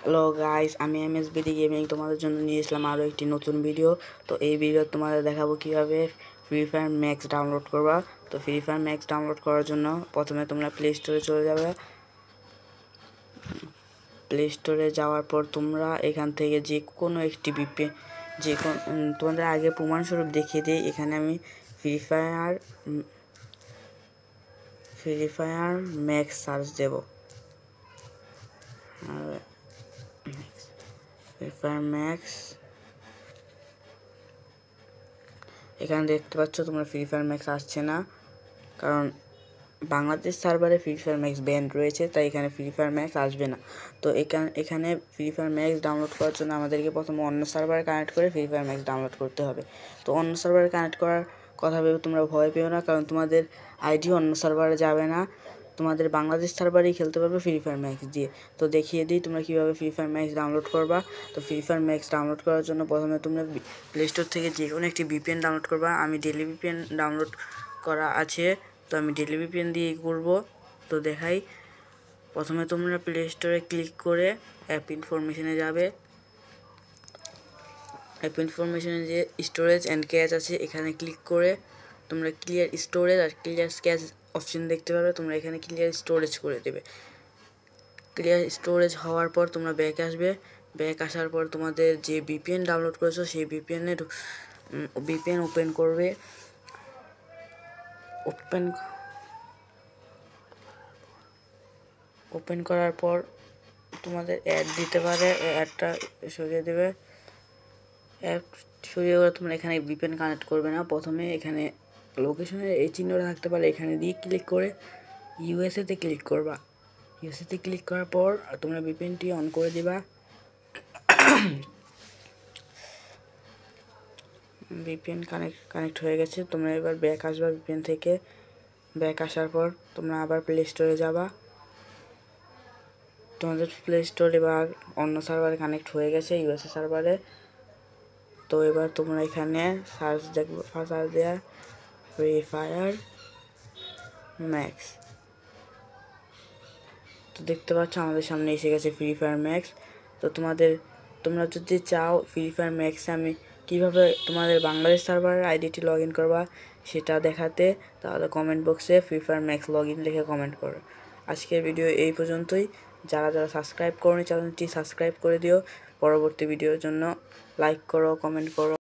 Hello guys, আমি এমএসবিডি gaming তোমাদের জন্য নিয়ে আসলাম আরও একটি নতুন ভিডিও। তো এই ভিডিও তোমাদের দেখাবো কিভাবে ফ্রি ফায়ার ম্যাক্স ডাউনলোড করবা। তো ফ্রি ফায়ার ম্যাক্স ডাউনলোড করার জন্য প্রথমে তোমরা প্লে স্টোরে চলে যাবে। প্লে স্টোরে যাওয়ার পর তোমরা এখান থেকে যে কোনো একটি যে কোনো তোমাদের আগে প্রমাণস্বরূপ দেখিয়ে দিই। এখানে আমি ফ্রি ফায়ার ম্যাক্স সার্চ দেব। ফ্রি ফায়ার ম্যাক্স, এখানে দেখতে পাচ্ছ তোমরা ফ্রি ফায়ার ম্যাক্স আসছে না, কারণ বাংলাদেশ সার্ভারে ফ্রি ফায়ার ম্যাক্স ব্যান্ড রয়েছে, তাই এখানে ফ্রি ফায়ার ম্যাক্স আসবে না। তো এখানে ফ্রি ফায়ার ম্যাক্স ডাউনলোড করার জন্য আমাদেরকে প্রথমে অন্য সার্ভারে কানেক্ট করে ফ্রি ফায়ার ম্যাক্স ডাউনলোড করতে হবে। তো অন্য সার্ভারে কানেক্ট করার কথা ভেবে তোমরা ভয় পেও না, কারণ তোমাদের আইডি অন্য সার্ভারে যাবে না, তোমাদের বাংলাদেশ সার্ভারেই খেলতে পারবে ফ্রি ফায়ার ম্যাক্স দিয়ে। তো দেখিয়ে দিই তোমরা কীভাবে ফ্রি ফায়ার ম্যাক্স ডাউনলোড করবা। তো ফ্রি ফায়ার ম্যাক্স ডাউনলোড করার জন্য প্রথমে তোমরা প্লে স্টোর থেকে যে কোনো একটি ভিপিএন ডাউনলোড করবা। আমি ডেলি ভিপিএন ডাউনলোড করা আছে, তো আমি ডেলি ভিপিএন দিয়েই করব। তো দেখাই, প্রথমে তোমরা প্লে স্টোরে ক্লিক করে অ্যাপ ইনফরমেশনে যাবে। অ্যাপ ইনফরমেশনে যে স্টোরেজ অ্যান্ড ক্যাশ আছে, এখানে ক্লিক করে তোমরা ক্লিয়ার স্টোরেজ আর ক্লিয়ার ক্যাশ অপশন দেখতে পাবে। তোমরা এখানে ক্লিয়ার স্টোরেজ করে দেবে। ক্লিয়ার স্টোরেজ হওয়ার পর তোমরা ব্যাক আসবে। ব্যাক আসার পর তোমাদের যে ভিপিএন ডাউনলোড করেছো সেই ভিপিএন ওপেন করবে। ওপেন করার পর তোমাদের অ্যাড দিতে পারে, অ্যাডটা সরিয়ে দেবে। অ্যাড সরিয়ে গেলে তোমরা এখানে ভিপিএন কানেক্ট করবে না। প্রথমে এখানে লোকেশনের এই চিহ্নটা থাকতে পারে, এখানে দিয়ে ক্লিক করে ইউএসএতে ক্লিক করবা। ইউএসএতে ক্লিক করার পর তোমরা ভিপিএনটি অন করে দিবা। ভিপিএন কানেক্ট হয়ে গেছে। তোমরা এবার ব্যাক আসবা। ভিপিএন থেকে ব্যাক আসার পর তোমরা আবার প্লে স্টোরে যাবা। তোমাদের প্লে স্টোর এবার অন্য সার্ভারে কানেক্ট হয়ে গেছে, ইউএসএ সার্ভারে। তো এবার তোমরা এখানে সার্চ দেওয়া ফ্রি ফায়ার ম্যাক্স। তো দেখতে পাচ্ছ আমাদের সামনে এসে গেছে ফ্রি ফায়ার ম্যাক্স। তো তোমরা যদি চাও ফ্রি ফায়ার ম্যাক্সে আমি কীভাবে তোমাদের বাংলাদেশ সার্ভারের আইডিটি লগ ইন করবা সেটা দেখাতে, তাহলে কমেন্ট বক্সে free fire max log in লিখে কমেন্ট করো। আজকের ভিডিও এই পর্যন্তই। যারা সাবস্ক্রাইব করোনি চ্যানেলটি সাবস্ক্রাইব করে দিও। পরবর্তী ভিডিওর জন্য লাইক করো, কমেন্ট করো।